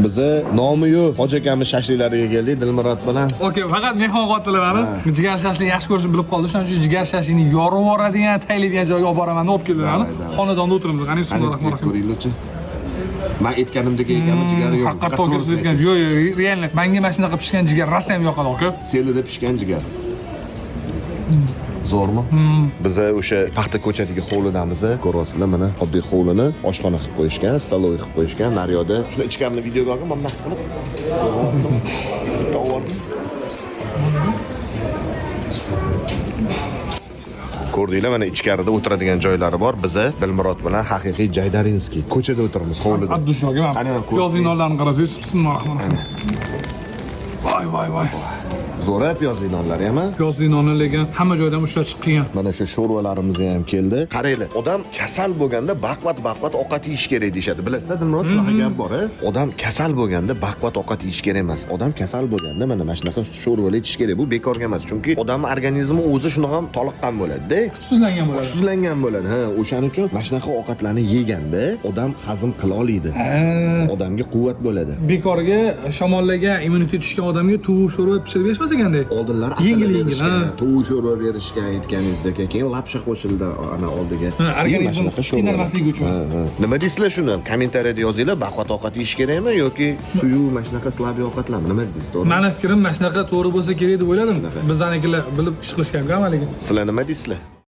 Biza nomi-yu Hoji akamiz shashliklariga keldik Dilmurod bilan. Okey, faqat mehmon xotirlarni jigar shashlik yaxshi ko'rishni bilib qoldi. Shuning uchun jigar shashlikni yorib yuboradigan, taylaydigan joyga olib boraman, olib keldilar. Xonadonda o'tiramiz. Qani bismillahirrohmanirrohim. Ko'ringlarchi. Men aytganimdek ekanmi jigari yo'q. Haqiqatda o'tkazib aytgan. Yo'q, real. Menga mana shunaqa pishgan jigar rosa ham yoqadi, aka. Selida pishgan jigar. Zo'rmi? Biz o'sha paxta ko'chatiga hovlidamiz. Ko'rasizlar, mana oddiy hovlini oshxona qilib qo'yishgan, stoloy qilib qo'yishgan. Naryoda shuni ichkarini videoga olgan, mana qilib. Ko'rdinglar, mana ichkarida o'tiradigan joylari bor. Biz Dilmurod bilan haqiqiy Jaydarinskiy ko'chada o'tiramiz, hovlida. Addushoga mana piyozli nonlarni qarasangiz, bismillahirrohmanirrohim. Voy. Zo'ra piyozli nonlar ham. Piyozli nonlar lekin hamma joydan ushlab chiqqan. Mana shu sho'rvalarimiz ham keldi. Qaranglar, odam kasal bo'lganda baqvat ovqat yeyish kerak deyshadi. Bilasizlar, Dilmurod shunaqa gap bor, Odam kasal bo'lganda baqvat ovqat yeyish kerak emas. Odam kasal bo'lganda mana shunaqa sho'rvalar ichish kerak. Bu bekorga emas, chunki odamning organizmi o'zi shunaqa toliqqan bo'ladi-da. Kuchsizlangan bo'ladi. Ha, o'shaning uchun mana shunaqa ovqatlarni yeganda odam hazm qila oladi. Odamga quvvat bo'ladi. Bekorga shamollagan immunitet tushgan odamga tuv sho'rva pishirib berishmas ekanda. Oldinlar yengil tuv sho'rva berishgan aytganingizdek, keyin lapsha qo'shildi ana oldiga. Organizm qiynalmasligi uchun. Nima deysizlar shuni? Kommentariyada yozinglar, baqvat ovqat yeyish kerakmi yoki suyu mana shunaqa slabiy ovqatlarmi? Nima deysizlar? Meni fikrim mana shunaqa to'g'ri bo'lsa kerak deb o'yladim. Bizanikilar bilib ish qilishgan-ku amaliga. Sizlar nima deysizlar?